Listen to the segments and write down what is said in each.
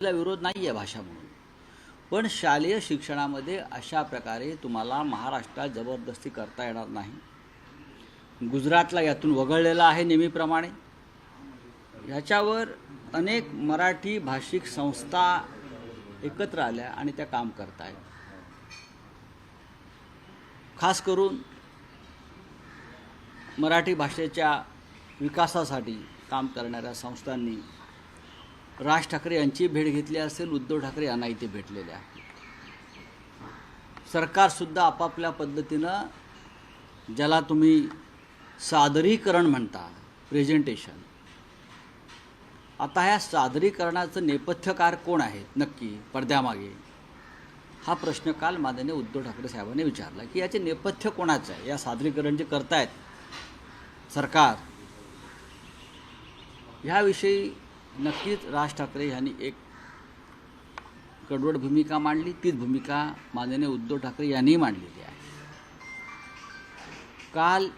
ला विरोध नाही आहे भाषा म्हणून, पण शालेय शिक्षणामध्ये अशा प्रकारे तुम्हाला महाराष्ट्रात जबरदस्ती करता येणार नाही। गुजरातला यातून वगळलेला आहे नेहमीप्रमाणे। ह्याच्यावर अनेक मराठी भाषिक संस्था एकत्र आल्या आणि त्या काम करत आहेत। खास करून मराठी भाषेच्या विकासासाठी काम करणाऱ्या संस्थांनी राज ठाकरे यांची भेट घेतली असेल, उद्धव ठाकरे यांना इथे भेटलेले आहे। सरकारसुद्धा आपापल्या पद्धतीनं, ज्याला तुम्ही सादरीकरण म्हणता, प्रेझेंटेशन, आता ह्या सादरीकरणाचं नेपथ्यकार कोण आहेत नक्की पडद्यामागे, हा प्रश्न काल माननीय उद्धव ठाकरे साहेबांनी विचारला की याचे नेपथ्य कोणाचं आहे। या सादरीकरण जे करतायत सरकार, ह्याविषयी नक्कीच राज ठाकरे यांनी एक कडवट भूमिका मांडली। तीच भूमिका माननीय उद्धव ठाकरे यांनी मांडलेली आहे। काल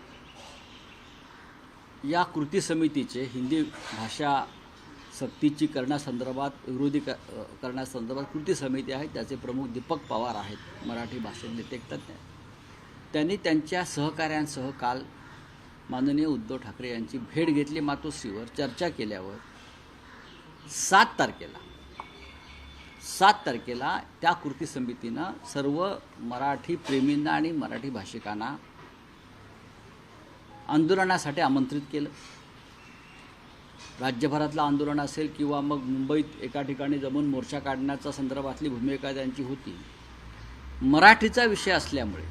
या कृती समितीचे हिंदी भाषा सक्तीची करण्यासंदर्भात, विरोधी करण्यासंदर्भात कृती समिती आहे, त्याचे प्रमुख दीपक पवार आहेत, मराठी भाषेतले तज्ञ। त्यांनी त्यांच्या सहकाऱ्यांसह काल माननीय उद्धव ठाकरे यांची भेट घेतली। मातोश्रीवर चर्चा केल्यावर 7 तारखेला त्या कृती समितीनं सर्व मराठी प्रेमींना आणि मराठी भाषिकांना आंदोलनासाठी आमंत्रित केलं। राज्यभरातलं आंदोलन असेल किंवा मग मुंबईत एका ठिकाणी जमून मोर्चा काढण्याच्या संदर्भातली भूमिका त्यांची होती। मराठीचा विषय असल्यामुळे,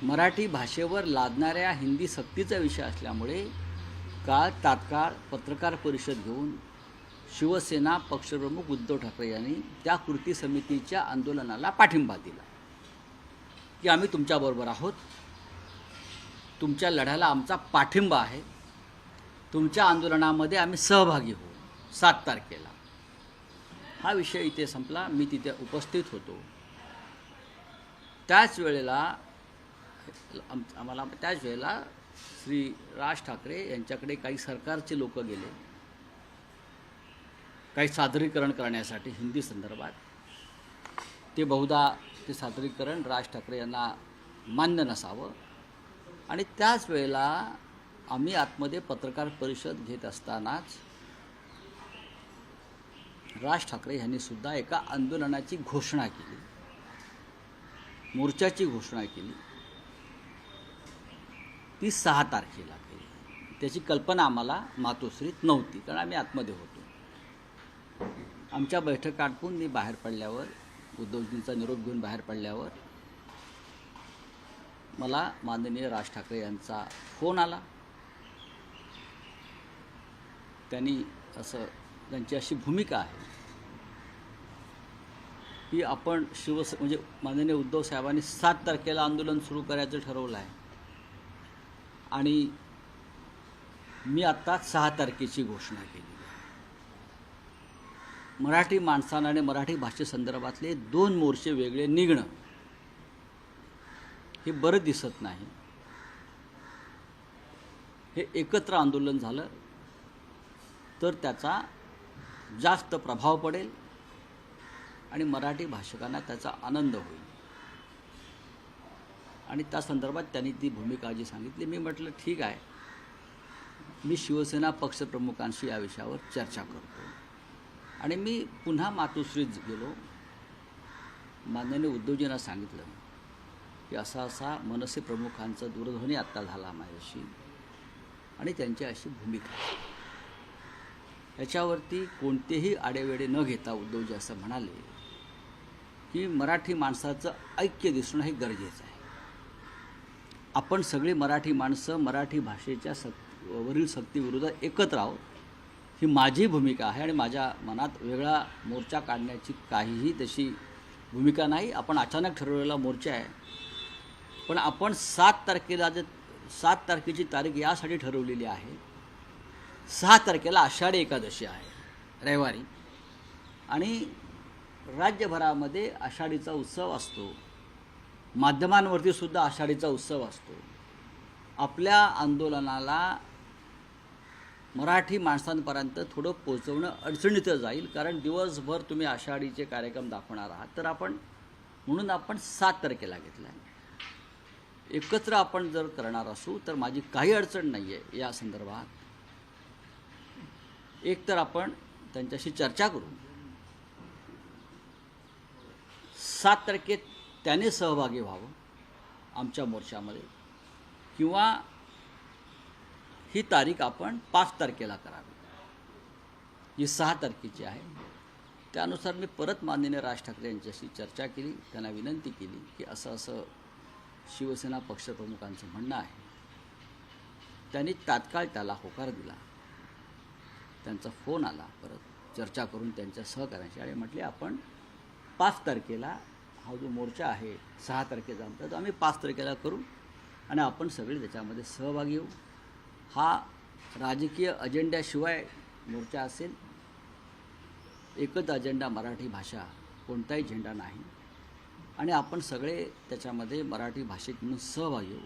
मराठी भाषेवर लादणाऱ्या हिंदी सक्तीचा विषय असल्यामुळे काल तात्काळ पत्रकार परिषद घेऊन शिवसेना पक्षप्रमुख उद्धव ठाकरे यांनी त्या कृती समितीच्या आंदोलनाला पाठिंबा दिला की आम्ही तुमच्याबरोबर आहोत, तुमच्या लढ्याला आमचा पाठिंबा आहे, तुमच्या आंदोलनामध्ये आम्ही सहभागी होऊ। 7 तारखेला हा विषय इथे संपला। मी तिथे उपस्थित होतो। त्याच वेळेला श्री राज ठाकरे यांच्याकडे काही सरकारचे लोक गेले, काही सादरीकरण करण्यासाठी हिंदी संदर्भात। ते बहुधा ते सादरीकरण राज ठाकरे यांना मान्य नसावं, आणि त्याच वेळेला आम्ही आतमध्ये पत्रकार परिषद घेत असतानाच राज ठाकरे यांनी सुद्धा एका आंदोलनाची घोषणा केली, मोर्चाची घोषणा केली। ती 6 तारखेला केली। त्याची कल्पना आम्हाला मातोश्रीत नव्हती, कारण आम्ही आतमध्ये होतो। आमच्या बैठक आटपून मी बाहेर पडल्यावर, उद्धवजींचा निरोप घेऊन बाहेर पडल्यावर मला माननीय राज ठाकरे यांचा फोन आला। त्यांची अशी भूमिका आहे की आपण म्हणजे माननीय उद्धव साहेबांनी 7 तारखेला आंदोलन सुरू करायचं ठरवलं आहे, आणि मी आत्ता 6 तारखेची घोषणा केली आहे। मराठी माणसांना आणि मराठी भाषेसंदर्भातले 2 मोर्चे वेगळे निघणं हे बरं दिसत नाही। हे एकत्र आंदोलन झालं तर त्याचा जास्त प्रभाव पडेल आणि मराठी भाषिकांना त्याचा आनंद होईल, आणि त्या संदर्भात त्यांनी ती भूमिका जी सांगितली, मी म्हटलं ठीक आहे, मी शिवसेना पक्षप्रमुखांशी या विषयावर चर्चा करतो। आणि मी पुन्हा मातोश्रीत गेलो, माननीय उद्धवजींना सांगितलं की असा मनसे प्रमुखांचा दूरध्वनी आत्ता झाला माझ्याशी, आणि त्यांची अशी भूमिका आहे। याच्यावरती कोणतेही आडेवेडे न घेता उद्धवजी असं म्हणाले की मराठी माणसाचं ऐक्य दिसणं हे गरजेचं आहे। आपण सगळी मराठी माणसं मराठी भाषेच्या वरील सक्तीविरोधात एकत्र आहोत, ही माझी भूमिका आहे, आणि माझ्या मनात वेगळा मोर्चा काढण्याची काहीही तशी भूमिका नाही। आपण अचानक ठरवलेला मोर्चा आहे, पण आपण 7 तारखेची तारीख यासाठी ठरवलेली आहे, 6 तारखेला आषाढी एकादशी आहे, रविवारी, आणि राज्यभरामध्ये आषाढीचा उत्सव असतो, माध्यमांवरती सुद्धा आषाढीचा उत्सव असतो। आपल्या आंदोलनाला मराठी माणसांपर्यंत थोडं पोचवणं अडचणीचं जाईल, कारण दिवसभर तुम्ही आषाढीचे कार्यक्रम दाखवणार आहात. तर म्हणून आपण 7 तारखेला घेतला आहे. एकत्र आपण जर करणार असू तर माझी काही अडचण नाही आहे या संदर्भात. एक तर आपण त्यांच्याशी चर्चा करू, 7 तारखेत त्याने सहभागी व्हावं आमच्या मोर्चामध्ये, किंवा ही तारीख आपण 5 तारखेला करावी, जी 6 तारखेची आहे. त्यानुसार मी परत माननीय राज ठाकरे यांच्याशी चर्चा केली, त्यांना विनंती केली की असं शिवसेना पक्षप्रमुखांचं म्हणणं आहे. त्यांनी तात्काळ त्याला होकार दिला. त्यांचा फोन आला परत चर्चा करून त्यांच्या सहकार्याशी, आणि म्हटले आपण 5 तारखेला हा जो मोर्चा आहे 6 तारखेचा आमचा, तो आम्ही 5 तारखेला करू आणि आपण सगळे त्याच्यामध्ये सहभागी होऊ. हा राजकीय अजेंड्याशिवाय मोर्चा असेल. एकच अजेंडा मराठी भाषा, कोणताही झेंडा नाही, आणि आपण सगळे त्याच्यामध्ये मराठी भाषेत म्हणून सहभागी होऊ.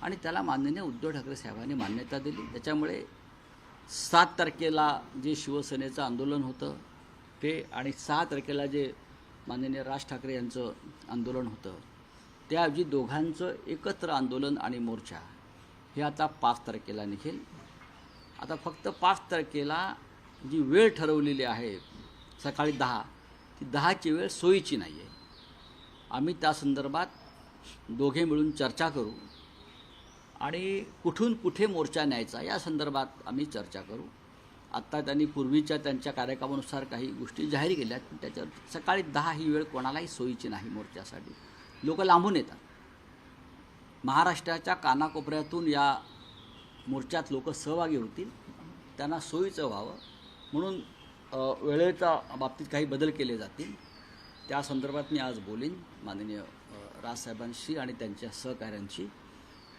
आणि त्याला माननीय उद्धव ठाकरे साहेबांनी मान्यता दिली. त्याच्यामुळे 7 तारखेला जे शिवसेनेचं आंदोलन होतं ते, आणि 6 तारखेला जे माननीय राज ठाकरे यांचं आंदोलन होतं, त्याऐवजी दोघांचं एकत्र आंदोलन आणि मोर्चा हे आता 5 तारखेला निघेल. आता फक्त 5 तारखेला जी वेळ ठरवलेली आहे सकाळी 10, ती 10ची वेळ सोयीची नाही आहे. आम्ही त्या संदर्भात दोघे मिळून चर्चा करू आणि कुठून कुठे मोर्चा न्यायचा या संदर्भात आम्ही चर्चा करू. आत्ता त्यांनी पूर्वीच्या त्यांच्या कार्यक्रमानुसार काही गोष्टी जाहीर केल्यात, पण त्याच्यावर सकाळी 10 ही वेळ कोणालाही सोयीची नाही मोर्चासाठी. लोक लांबून येतात. महाराष्ट्राच्या कानाकोपऱ्यातून या मोर्चात लोक सहभागी होतील, त्यांना सोयीचं व्हावं म्हणून वेळेच्या बाबतीत काही बदल केले जातील. त्या संदर्भात मी आज बोलीन माननीय राजसाहेबांशी आणि त्यांच्या सहकाऱ्यांशी,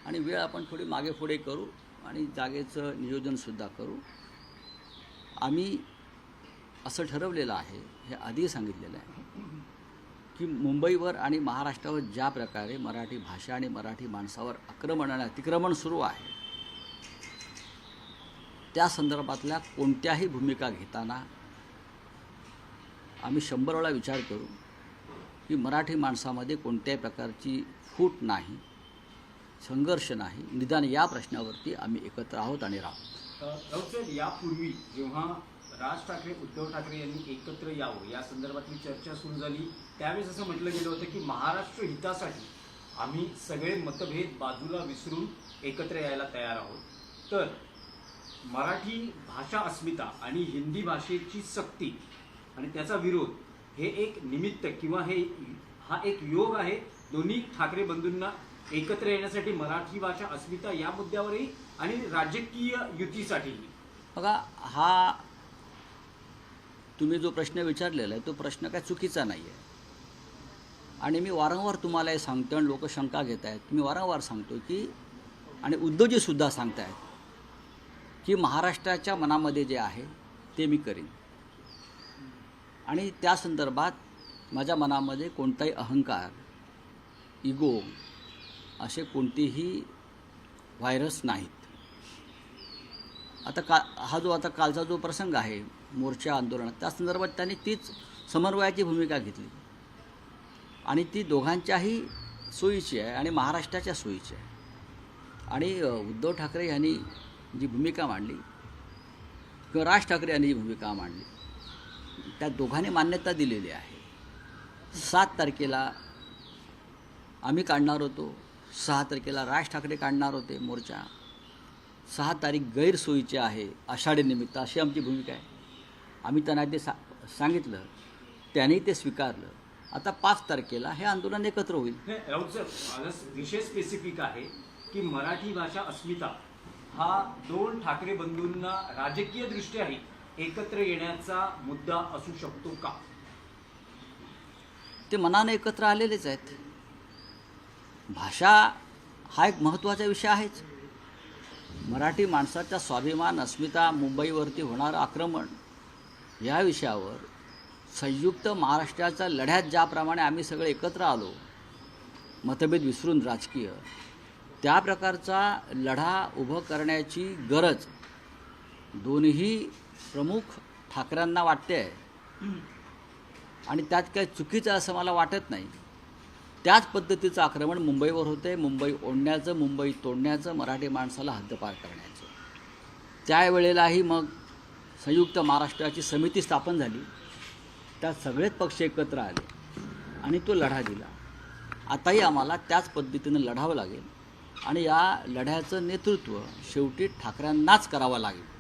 आणि वेळ आपण थोडी मागे पुढे करू आणि जागेचं नियोजनसुद्धा करू. आम्ही असं ठरवलेलं आहे, हे आधी सांगितलेलं आहे, की मुंबईवर आणि महाराष्ट्रावर ज्या प्रकारे मराठी भाषा आणि मराठी माणसावर आक्रमण आणि अतिक्रमण सुरू आहे, त्या संदर्भातल्या कोणत्याही भूमिका घेताना आम्ही 100 वेळा विचार करू की मराठी माणसामध्ये कोणत्याही प्रकारची फूट नाही, संघर्ष नाही. निदान या प्रश्नावरती आम्ही एकत्र आहोत आणि राहू. राऊत साहेब, यापूर्वी जेव्हा राज ठाकरे उद्धव ठाकरे यांनी एकत्र यावं या संदर्भातली चर्चा सुरू झाली, त्यावेळेस असं म्हटलं गेलं होतं की महाराष्ट्र हितासाठी आम्ही सगळे मतभेद बाजूला विसरून एकत्र यायला तयार आहोत. तर मराठी भाषा अस्मिता आणि हिंदी भाषेची सक्ती आणि त्याचा विरोध हे एक निमित्त किंवा हा एक योग आहे दोन्ही ठाकरे बंधूंना एकत्र येण्यासाठी, मराठी भाषा अस्मिता या मुद्द्यावरही आणि राजकीय युतीसाठीही. बघा, हा तुम्ही जो प्रश्न विचारलेला आहे तो प्रश्न काय चुकीचा नाही आहे, आणि मी वारंवार तुम्हाला हे सांगतो आणि लोक शंका घेत आहेत. मी वारंवार सांगतो की, आणि उद्धवजीसुद्धा सांगत आहेत की महाराष्ट्राच्या मनामध्ये जे आहे ते मी करीन, आणि त्या संदर्भात माझ्या मनामध्ये कोणताही अहंकार, इगो असे कोणतेही व्हायरस नाहीत. आता आता कालचा जो प्रसंग आहे मोर्चा आंदोलनात, त्या संदर्भात त्यांनी तीच समन्वयाची भूमिका घेतली, आणि ती दोघांच्याही सोयीची आहे आणि महाराष्ट्राच्या सोयीची आहे. आणि उद्धव ठाकरे यांनी जी भूमिका मांडली किंवा राज ठाकरे यांनी जी भूमिका मांडली, त्या दोघांनी मान्यता दिलेली आहे. 7 तारखेला आम्ही काढणार होतो, 6 तारखेला राज ठाकरे काढणार होते मोर्चा. 6 तारीख गैरसोयीची आहे आषाढीनिमित्त, अशी आमची भूमिका आहे. आम्ही त्यांना ते सांगितलं, त्यांनी ते स्वीकारलं. आता 5 तारखेला हे आंदोलन एकत्र होईल. राऊत सर, माझा विषय स्पेसिफिक आहे की मराठी भाषा अस्मिता हा 2 ठाकरे बंधूंना राजकीय दृष्ट्याही एकत्र येण्याचा मुद्दा असू शकतो का? ते मनाने एकत्र आलेलेच आहेत. भाषा हा एक महत्त्वाचा विषय आहेच. मराठी माणसाचा स्वाभिमान, अस्मिता, मुंबईवरती होणारं आक्रमण या विषयावर संयुक्त महाराष्ट्राच्या लढ्यात ज्याप्रमाणे आम्ही सगळे एकत्र आलो, मतभेद विसरून राजकीय, त्या प्रकारचा लढा उभं करण्याची गरज दोन्ही प्रमुख ठाकरेंना वाटते आहे आणि त्यात काही चुकीचं असं मला वाटत नाही. त्याच पद्धतीचं आक्रमण मुंबईवर होतं आहे. मुंबई ओढण्याचं, मुंबई तोडण्याचं, मराठी माणसाला हद्दपार करण्याचं. त्यावेळेलाही मग संयुक्त महाराष्ट्राची समिती स्थापन झाली. त्यात सगळेच पक्ष एकत्र आले आणि तो लढा दिला. आताही आम्हाला त्याच पद्धतीनं लढावं लागेल आणि या लढ्याचं नेतृत्व शेवटी ठाकरेंनाच करावं लागेल.